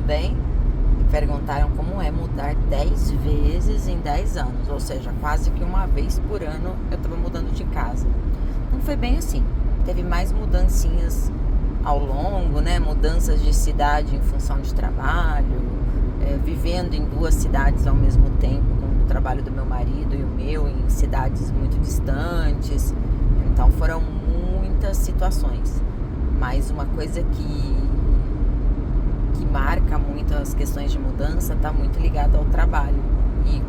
bem? Me perguntaram como é mudar 10 vezes em 10 anos, ou seja, quase que uma vez por ano eu estava mudando de casa. Não foi bem assim, teve mais mudancinhas ao longo, né? Mudanças de cidade em função de trabalho, vivendo em duas cidades ao mesmo tempo, com o trabalho do meu marido e o meu em cidades muito distantes. Então foram muitas situações, mas uma coisa que marca muito as questões de mudança está muito ligado ao trabalho e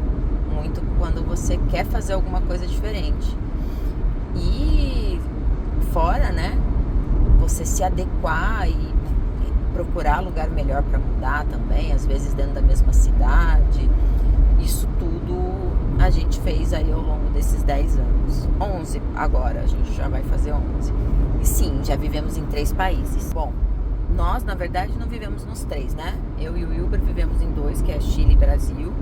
muito quando você quer fazer alguma coisa diferente. E fora, né, você se adequar e procurar lugar melhor para mudar também, às vezes dentro da mesma cidade. Isso tudo a gente fez aí ao longo desses 10 anos. 11 agora, a gente já vai fazer 11. E sim, já vivemos em 3 países. Bom, nós, na verdade, não vivemos nos 3, né? Eu e o Wilber vivemos em 2, que é Chile e Brasil.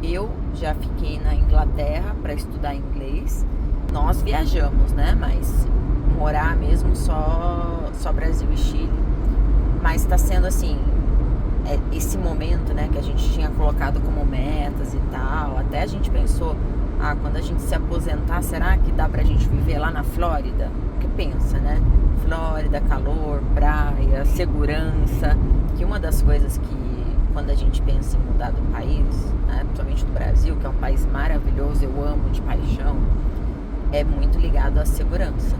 Eu já fiquei na Inglaterra para estudar inglês. Nós viajamos, né? Mas morar mesmo só Brasil e Chile. Mas está sendo assim, esse momento, né, que a gente tinha colocado como metas e tal. Até a gente pensou, quando a gente se aposentar, será que dá pra gente viver lá na Flórida? Porque pensa, né? Flórida, calor, praia, segurança. Que uma das coisas que, quando a gente pensa em mudar do país, né, principalmente do Brasil, que é um país maravilhoso, eu amo de paixão, é muito ligado à segurança.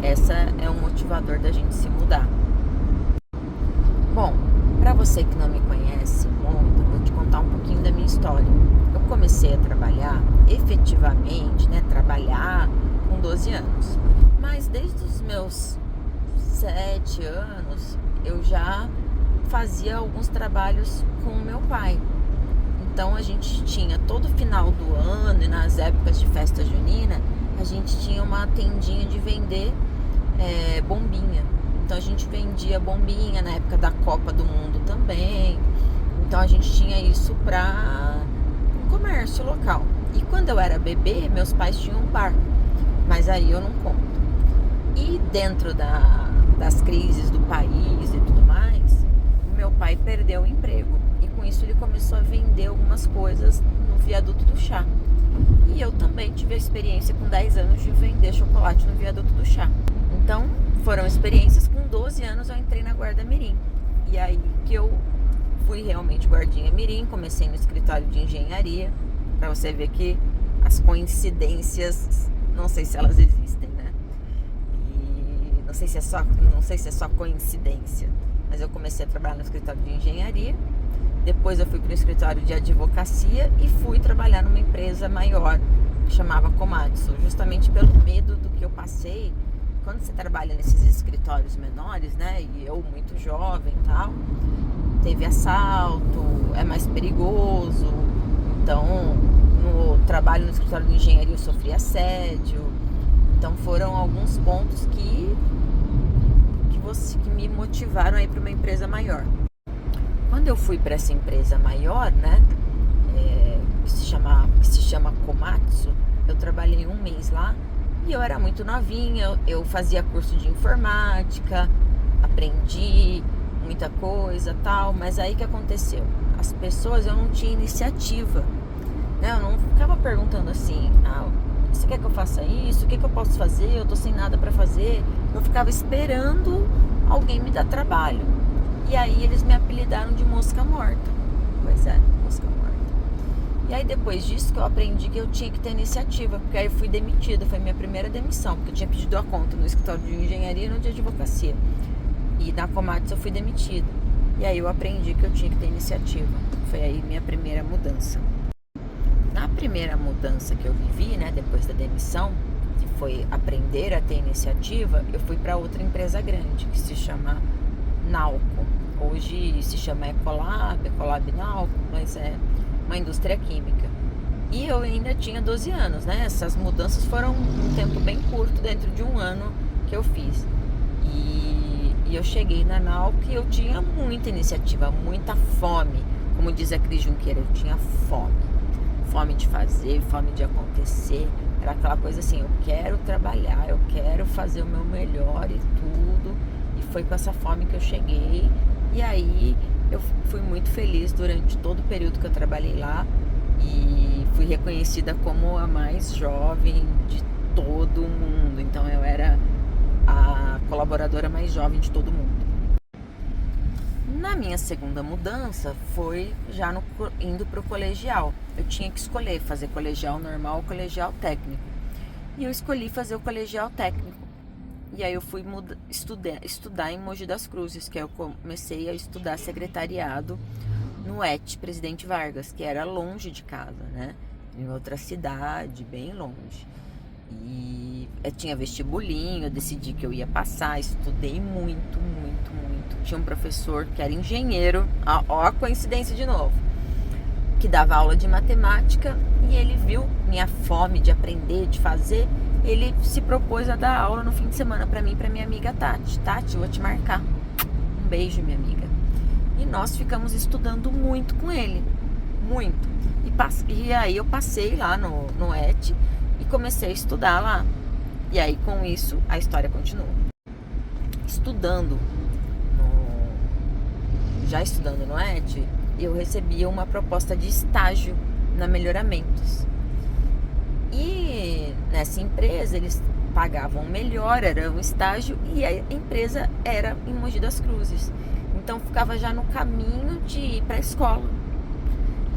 Essa é um motivador da gente se mudar. Bom, para você que não me conhece muito, vou te contar um pouquinho da minha história. Eu comecei a trabalhar efetivamente, né, trabalhar com 12 anos. Mas desde os meus 7 anos, eu já fazia alguns trabalhos com o meu pai. Então a gente tinha todo final do ano e nas épocas de festa junina, a gente tinha uma tendinha de vender bombinha. Então a gente vendia bombinha na época da Copa do Mundo também. Então a gente tinha isso para um comércio local. E quando eu era bebê, meus pais tinham um bar, mas aí eu não conto. E dentro das crises do país e tudo mais, o meu pai perdeu o emprego. E com isso ele começou a vender algumas coisas no viaduto do chá. E eu também tive a experiência com 10 anos de vender chocolate no viaduto do chá. Então foram experiências. Com 12 anos eu entrei na Guarda Mirim. E aí que eu fui realmente guardinha mirim, comecei no escritório de engenharia, para você ver que as coincidências, não sei se elas existem, né? E não sei se é só coincidência, mas eu comecei a trabalhar no escritório de engenharia, depois eu fui para o escritório de advocacia e fui trabalhar numa empresa maior, que chamava Komatsu, justamente pelo medo do que eu passei. Quando você trabalha nesses escritórios menores, né, e eu muito jovem e tal, teve assalto, é mais perigoso. Então, no trabalho no escritório de engenharia eu sofri assédio. Então foram alguns pontos que me motivaram a ir para uma empresa maior. Quando eu fui para essa empresa maior, né, que se chama Komatsu, eu trabalhei 1 mês lá. E eu era muito novinha, eu fazia curso de informática, aprendi muita coisa tal, mas aí que aconteceu? As pessoas, eu não tinha iniciativa, né? Eu não ficava perguntando assim, você quer que eu faça isso? O que eu posso fazer? Eu tô sem nada pra fazer. Eu ficava esperando alguém me dar trabalho. E aí eles me apelidaram de mosca morta. Pois é, mosca morta. E aí depois disso que eu aprendi que eu tinha que ter iniciativa, porque aí eu fui demitida, foi minha primeira demissão, porque eu tinha pedido a conta no escritório de engenharia e no de advocacia. E na Komatsu eu fui demitida. E aí eu aprendi que eu tinha que ter iniciativa. Foi aí minha primeira mudança. Na primeira mudança que eu vivi, né, depois da demissão, que foi aprender a ter iniciativa, eu fui para outra empresa grande, que se chama Nalco. Hoje se chama Ecolab Nalco, mas é uma indústria química. E eu ainda tinha 12 anos, né? Essas mudanças foram um tempo bem curto, dentro de 1 ano que eu fiz. E eu cheguei na Nalco e eu tinha muita iniciativa, muita fome. Como diz a Cris Junqueira, eu tinha fome. Fome de fazer, fome de acontecer. Era aquela coisa assim, eu quero trabalhar, eu quero fazer o meu melhor e tudo. E foi com essa fome que eu cheguei. E aí Eu fui muito feliz durante todo o período que eu trabalhei lá e fui reconhecida como a mais jovem de todo mundo. Então eu era a colaboradora mais jovem de todo mundo. Na minha segunda mudança foi já indo para o colegial. Eu tinha que escolher fazer colegial normal ou colegial técnico. E eu escolhi fazer o colegial técnico. E aí eu fui estudar em Mogi das Cruzes, que aí eu comecei a estudar secretariado no ET Presidente Vargas, que era longe de casa, né? Em outra cidade, bem longe. E eu tinha vestibulinho, eu decidi que eu ia passar, estudei muito. Tinha um professor que era engenheiro, ó a coincidência de novo, que dava aula de matemática e ele viu minha fome de aprender, de fazer. Ele se propôs a dar aula no fim de semana para mim e para minha amiga Tati. Tati, eu vou te marcar. Um beijo, minha amiga. E nós ficamos estudando muito com ele. Muito. E aí eu passei lá no ET e comecei a estudar lá. E aí com isso a história continua. Já estudando no ET, eu recebia uma proposta de estágio na Melhoramentos. E nessa empresa eles pagavam melhor, era um estágio, e a empresa era em Mogi das Cruzes. Então ficava já no caminho de ir para a escola.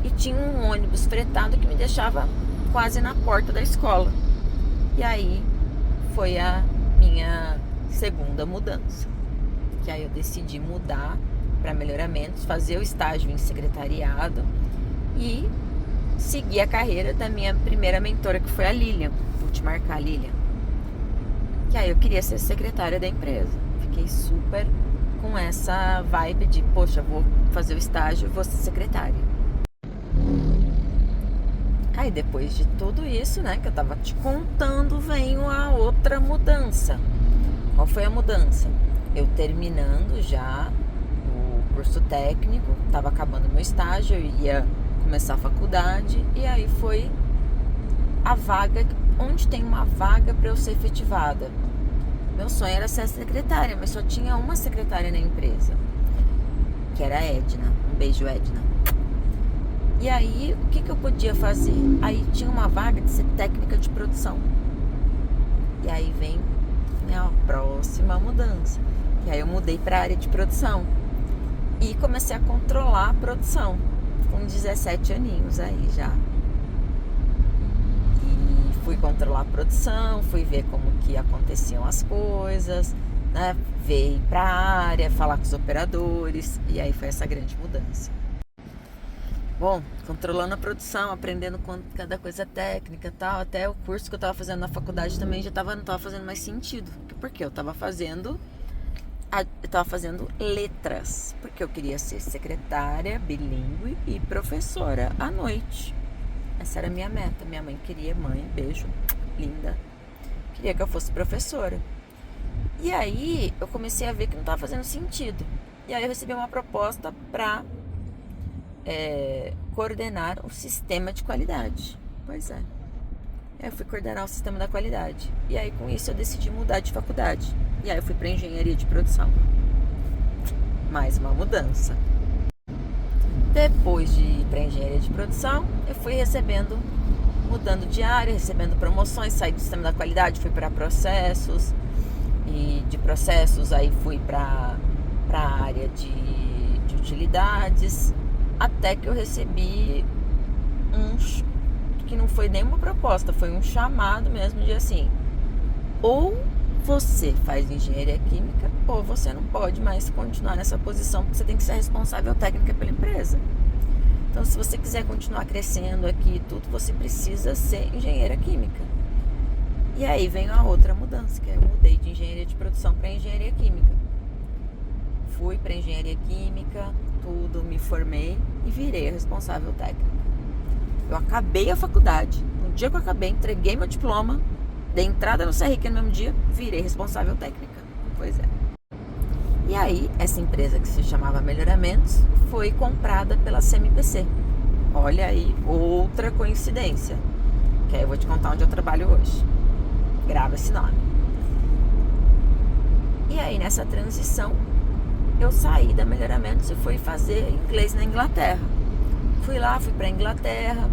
E tinha um ônibus fretado que me deixava quase na porta da escola. E aí foi a minha segunda mudança. Que aí eu decidi mudar para Melhoramentos, fazer o estágio em secretariado e seguir a carreira da minha primeira mentora, que foi a Lilian. Vou te marcar, Lilian. Que aí eu queria ser secretária da empresa. Fiquei super com essa vibe de, poxa, vou fazer o estágio e vou ser secretária. Aí depois de tudo isso, né, que eu tava te contando, veio a outra mudança. Qual foi a mudança? Eu terminando já o curso técnico, tava acabando meu estágio, eu ia começar a faculdade, e aí foi a vaga, onde tem uma vaga para eu ser efetivada. Meu sonho era ser secretária, mas só tinha uma secretária na empresa, que era a Edna. Um beijo, Edna. E aí, o que eu podia fazer? Aí tinha uma vaga de ser técnica de produção. E aí vem, né, a próxima mudança. E aí eu mudei para a área de produção e comecei a controlar a produção com 17 aninhos aí já. E fui controlar a produção, fui ver como que aconteciam as coisas, né? Veio para a área, falar com os operadores, e aí foi essa grande mudança. Bom, controlando a produção, aprendendo cada coisa técnica e tal, até o curso que eu estava fazendo na faculdade também não estava fazendo mais sentido. Porque eu estava fazendo letras, porque eu queria ser secretária, bilíngue e professora à noite. Essa era a minha meta. Minha mãe queria, mãe, beijo, linda, queria que eu fosse professora. E aí eu comecei a ver que não estava fazendo sentido. E aí eu recebi uma proposta para coordenar o sistema de qualidade. Pois é. Eu fui coordenar o sistema da qualidade. E aí com isso eu decidi mudar de faculdade. E aí eu fui para engenharia de produção. Mais uma mudança. Depois de ir para engenharia de produção, eu fui mudando de área, recebendo promoções, saí do sistema da qualidade, fui para processos. E de processos aí fui para a área de utilidades. Até que eu recebi que não foi nenhuma proposta, foi um chamado mesmo de assim, ou você faz engenharia química ou você não pode mais continuar nessa posição, porque você tem que ser responsável técnica pela empresa. Então, se você quiser continuar crescendo aqui e tudo, você precisa ser engenheira química. E aí vem a outra mudança, que eu mudei de engenharia de produção para engenharia química. Fui para engenharia química, tudo, me formei e virei a responsável técnica. Eu acabei a faculdade. No dia que eu acabei, entreguei meu diploma, dei entrada no CRQ no mesmo dia, virei responsável técnica. Pois é. E aí, essa empresa que se chamava Melhoramentos foi comprada pela CMPC. Olha aí, outra coincidência. Que aí eu vou te contar onde eu trabalho hoje. Grava esse nome. E aí, nessa transição, eu saí da Melhoramentos e fui fazer inglês na Inglaterra. Fui pra Inglaterra,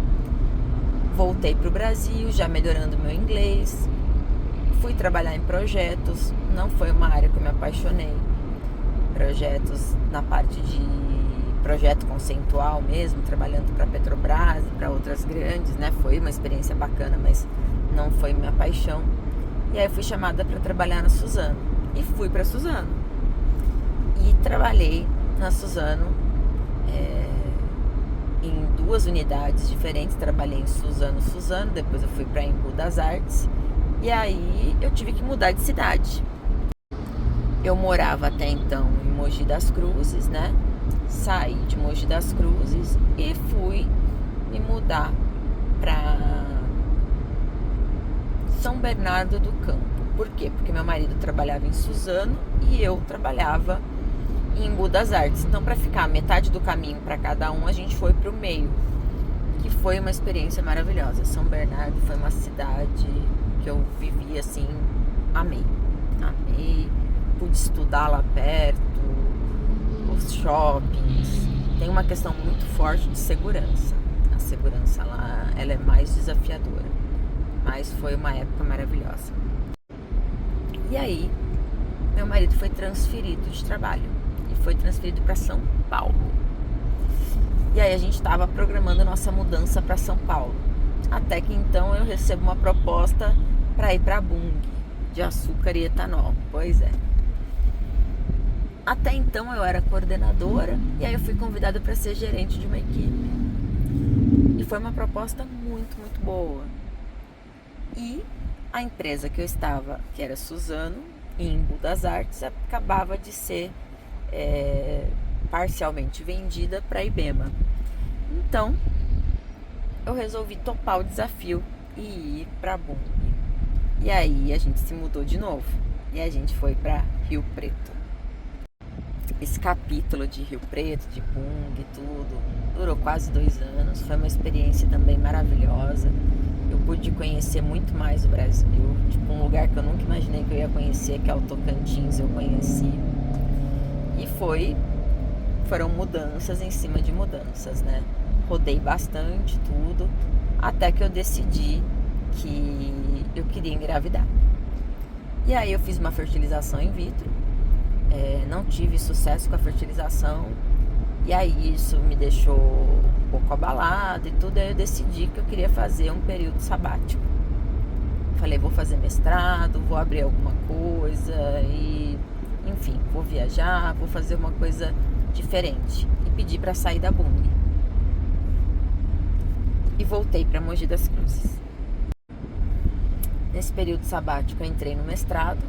voltei pro Brasil, já melhorando meu inglês. Fui trabalhar em projetos, não foi uma área que eu me apaixonei. Projetos na parte de projeto conceitual mesmo, trabalhando para Petrobras e para outras grandes, né? Foi uma experiência bacana, mas não foi minha paixão. E aí eu fui chamada para trabalhar na Suzano. E fui para Suzano. E trabalhei na Suzano em 2 unidades diferentes. Trabalhei em Suzano, depois eu fui para Embu das Artes. E aí eu tive que mudar de cidade. Eu morava até então em Mogi das Cruzes, né? Saí de Mogi das Cruzes e fui me mudar para São Bernardo do Campo. Por quê? Porque meu marido trabalhava em Suzano e eu trabalhava em Embu das Artes. Então, para ficar metade do caminho para cada um, a gente foi para o meio, que foi uma experiência maravilhosa. São Bernardo foi uma cidade que eu vivi assim, amei. Pude estudar lá perto, os shoppings. Tem uma questão muito forte de segurança. A segurança lá, ela é mais desafiadora, mas foi uma época maravilhosa. E aí, meu marido foi transferido de trabalho e foi transferido para São Paulo. E aí a gente estava programando a nossa mudança para São Paulo. Até que então eu recebo uma proposta para ir para a Bunge, de açúcar e etanol. Pois é. Até então eu era coordenadora e aí eu fui convidada para ser gerente de uma equipe. E foi uma proposta muito, muito boa. E a empresa que eu estava, que era Suzano, em Embu das Artes, acabava de ser parcialmente vendida para a Ibema. Então, eu resolvi topar o desafio e ir para a Bunge. E aí a gente se mudou de novo e a gente foi para Rio Preto. Esse capítulo de Rio Preto, de Bunge, tudo, durou quase 2 anos. Foi uma experiência também maravilhosa. Eu pude conhecer muito mais o Brasil. Tipo, um lugar que eu nunca imaginei que eu ia conhecer, que é o Tocantins, eu conheci. E foram mudanças em cima de mudanças, né? Rodei bastante, tudo, até que eu decidi que eu queria engravidar. E aí eu fiz uma fertilização in vitro. Não tive sucesso com a fertilização. E aí isso me deixou um pouco abalada e tudo. Aí eu decidi que eu queria fazer um período sabático. Falei, vou fazer mestrado, vou abrir alguma coisa e, enfim, vou viajar, vou fazer uma coisa diferente. E pedi para sair da Bunge. E voltei para Mogi das Cruzes. Nesse período sabático eu entrei no mestrado.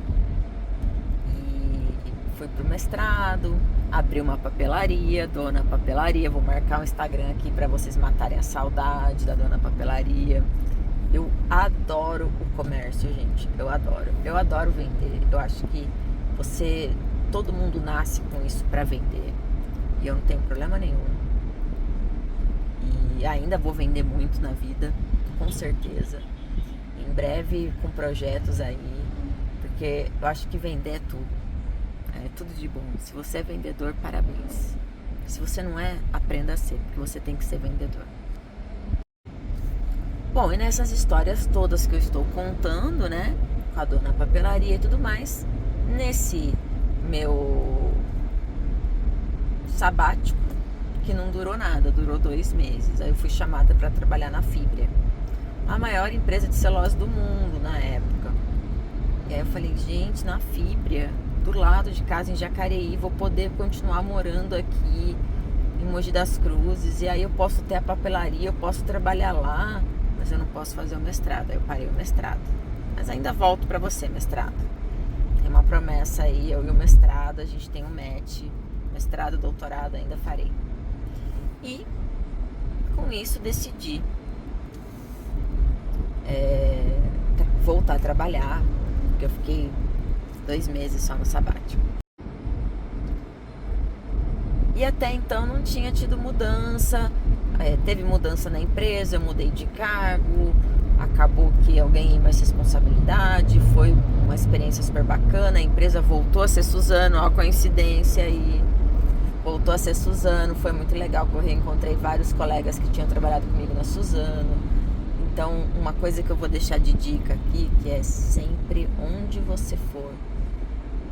Fui pro mestrado, abri uma papelaria, Dona Papelaria. Vou marcar o Instagram aqui para vocês matarem a saudade da Dona Papelaria. Eu adoro o comércio, gente. Eu adoro vender. Eu acho que todo mundo nasce com isso para vender. E eu não tenho problema nenhum. E ainda vou vender muito na vida, com certeza. Em breve com projetos aí, porque eu acho que vender é tudo. É tudo de bom. Se você é vendedor, parabéns. Se você não é, aprenda a ser, porque você tem que ser vendedor. Bom, e nessas histórias todas que eu estou contando, né, com a Dona Papelaria e tudo mais, nesse meu sabático, que não durou nada, durou 2 meses. Aí eu fui chamada para trabalhar na Fibria, a maior empresa de celulose do mundo na época. E aí eu falei, gente, na Fibria, do lado de casa em Jacareí, vou poder continuar morando aqui em Mogi das Cruzes, e aí eu posso ter a papelaria, eu posso trabalhar lá, mas eu não posso fazer o mestrado. Aí eu parei o mestrado, mas ainda volto para você, mestrado. Tem uma promessa aí, eu e o mestrado, a gente tem um match, mestrado, doutorado, ainda farei. E com isso decidi voltar a trabalhar, porque eu fiquei 2 meses só no sabático. E até então não tinha tido mudança. Teve mudança na empresa, eu mudei de cargo, acabou que eu ganhei mais responsabilidade, foi uma experiência super bacana. A empresa voltou a ser Suzano, ó, coincidência, e voltou a ser Suzano. Foi muito legal, porque eu encontrei vários colegas que tinham trabalhado comigo na Suzano. Então, uma coisa que eu vou deixar de dica aqui, que é sempre onde você for,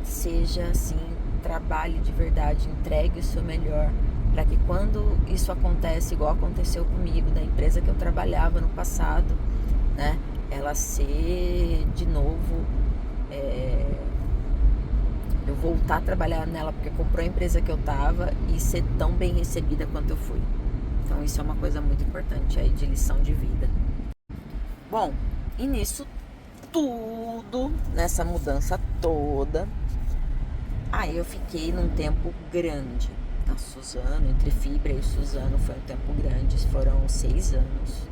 seja assim, trabalhe de verdade, entregue o seu melhor, para que quando isso acontece, igual aconteceu comigo, da empresa que eu trabalhava no passado, né, ela ser de novo, eu voltar a trabalhar nela porque comprou a empresa que eu tava e ser tão bem recebida quanto eu fui. Então isso é uma coisa muito importante aí de lição de vida. Bom, e nisso tudo, nessa mudança toda, aí eu fiquei num tempo grande na Suzano, entre Fibra e Suzano foi um tempo grande, foram 6 anos.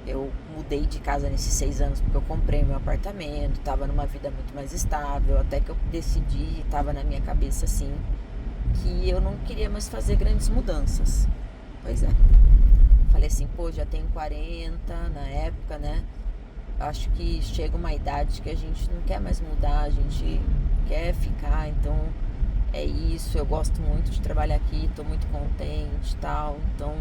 Eu mudei de casa nesses 6 anos porque eu comprei meu apartamento, tava numa vida muito mais estável, até que eu decidi, tava na minha cabeça assim, que eu não queria mais fazer grandes mudanças. Pois é. Falei assim, pô, já tenho 40 na época, né? Acho que chega uma idade que a gente não quer mais mudar, a gente quer ficar, então é isso, eu gosto muito de trabalhar aqui, tô muito contente e tal, então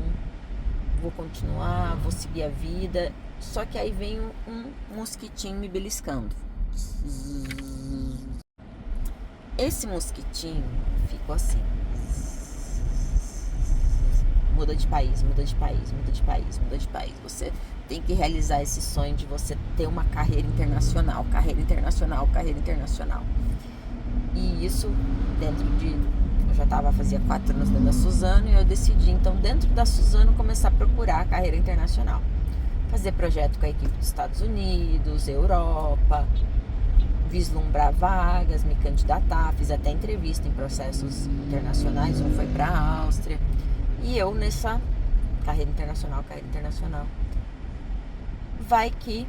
vou continuar, vou seguir a vida. Só que aí vem um mosquitinho me beliscando. Esse mosquitinho ficou assim: muda de país, muda de país, muda de país, muda de país. Você tem que realizar esse sonho de você ter uma carreira internacional, carreira internacional, carreira internacional. E isso dentro de... Eu já fazia 4 anos dentro da Suzano e eu decidi, então, dentro da Suzano, começar a procurar a carreira internacional. Fazer projeto com a equipe dos Estados Unidos, Europa, vislumbrar vagas, me candidatar, fiz até entrevista em processos internacionais, um foi para a Áustria. E eu nessa carreira internacional. Vai que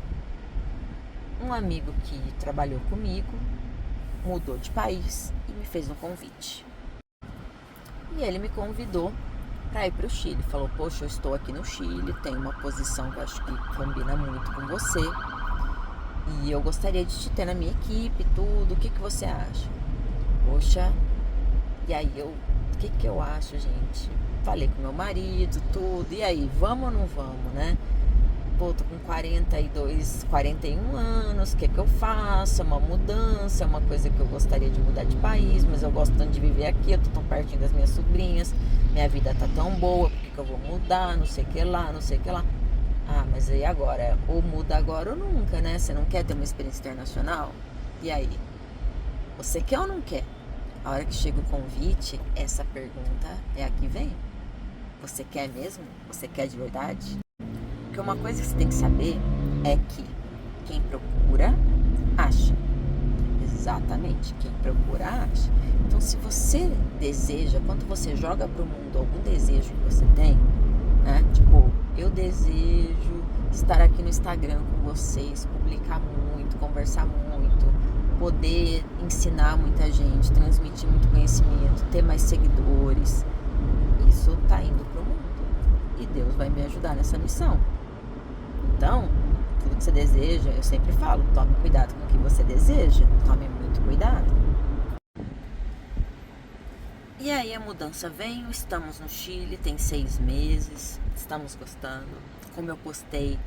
um amigo que trabalhou comigo mudou de país e me fez um convite. E ele me convidou para ir para o Chile. Falou, poxa, eu estou aqui no Chile, tem uma posição que eu acho que combina muito com você e eu gostaria de te ter na minha equipe, tudo, o que você acha? Poxa, e aí o que eu acho, gente? Falei com meu marido, tudo, e aí, vamos ou não vamos, né? Pô, tô com 41 anos, o que eu faço? É uma mudança, é uma coisa que eu gostaria de mudar de país, mas eu gosto tanto de viver aqui, eu tô tão pertinho das minhas sobrinhas, minha vida tá tão boa, por que eu vou mudar, não sei o que lá. Ah, mas aí agora, ou muda agora ou nunca, né? Você não quer ter uma experiência internacional? E aí? Você quer ou não quer? A hora que chega o convite, essa pergunta é a que vem. Você quer mesmo? Você quer de verdade? Porque uma coisa que você tem que saber é que quem procura, acha. Exatamente, quem procura, acha. Então, se você deseja, quando você joga pro mundo algum desejo que você tem, né? Tipo, eu desejo estar aqui no Instagram com vocês, publicar muito, conversar muito, poder ensinar muita gente, transmitir muito conhecimento, ter mais seguidores. Isso tá indo pro mundo. E Deus vai me ajudar nessa missão. Então, tudo que você deseja, eu sempre falo, tome cuidado com o que você deseja, tome muito cuidado. E aí a mudança veio, estamos no Chile, tem 6 meses, estamos gostando. Como eu postei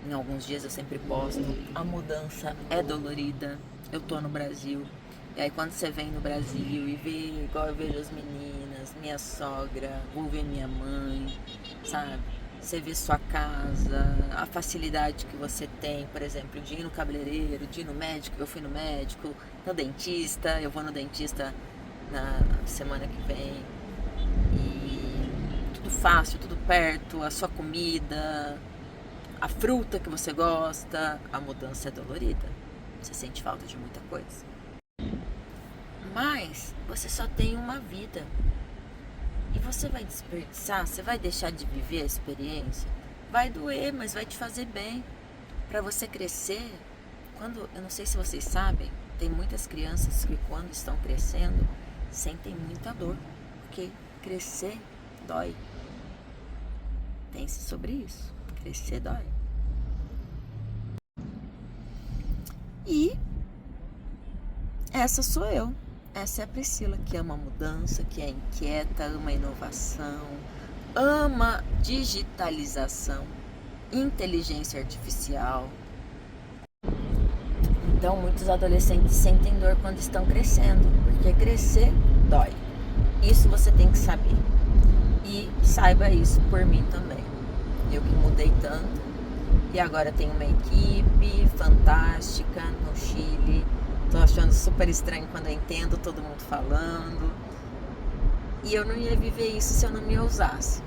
em alguns dias, eu sempre posto, a mudança é dolorida, eu tô no Brasil. E aí quando você vem no Brasil e vê, igual eu vejo as meninas, minha sogra, vou ver minha mãe, sabe? Você vê sua casa, a facilidade que você tem, por exemplo, de ir no cabeleireiro, de ir no médico, eu fui no médico, no dentista, eu vou no dentista na semana que vem. E tudo fácil, tudo perto, a sua comida, a fruta que você gosta, a mudança é dolorida. Você sente falta de muita coisa. Mas você só tem uma vida. E você vai desperdiçar, você vai deixar de viver a experiência? Vai doer, mas vai te fazer bem. Para você crescer, eu não sei se vocês sabem, tem muitas crianças que quando estão crescendo, sentem muita dor. Porque crescer dói. Pense sobre isso. Crescer dói. E essa sou eu. Essa é a Priscila, que ama mudança, que é inquieta, ama inovação, ama digitalização, inteligência artificial. Então, muitos adolescentes sentem dor quando estão crescendo, porque crescer dói. Isso você tem que saber. E saiba isso por mim também. Eu que mudei tanto e agora tenho uma equipe fantástica no Chile. Tô achando super estranho quando eu entendo todo mundo falando. E eu não ia viver isso se eu não me ousasse.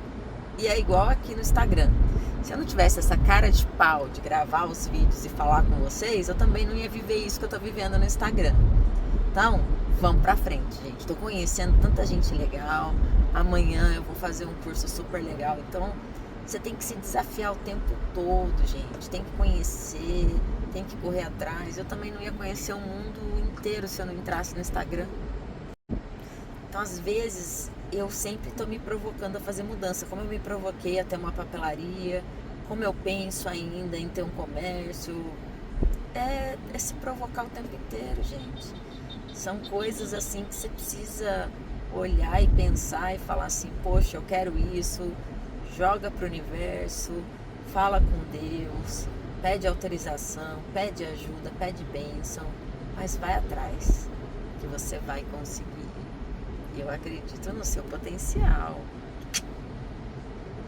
E é igual aqui no Instagram. Se eu não tivesse essa cara de pau de gravar os vídeos e falar com vocês, eu também não ia viver isso que eu tô vivendo no Instagram. Então, vamos pra frente, gente. Tô conhecendo tanta gente legal. Amanhã eu vou fazer um curso super legal. Então, você tem que se desafiar o tempo todo, gente. Tem que conhecer, tem que correr atrás. Eu também não ia conhecer o mundo inteiro se eu não entrasse no Instagram. Então, às vezes, eu sempre estou me provocando a fazer mudança. Como eu me provoquei a ter uma papelaria, como eu penso ainda em ter um comércio. É se provocar o tempo inteiro, gente. São coisas assim que você precisa olhar e pensar e falar assim, poxa, eu quero isso. Joga para o universo, fala com Deus, pede autorização, pede ajuda, pede bênção, mas vai atrás, que você vai conseguir. E eu acredito no seu potencial.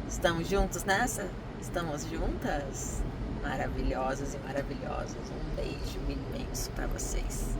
Estamos juntos nessa? Estamos juntas? Maravilhosas e maravilhosos. Um beijo imenso para vocês.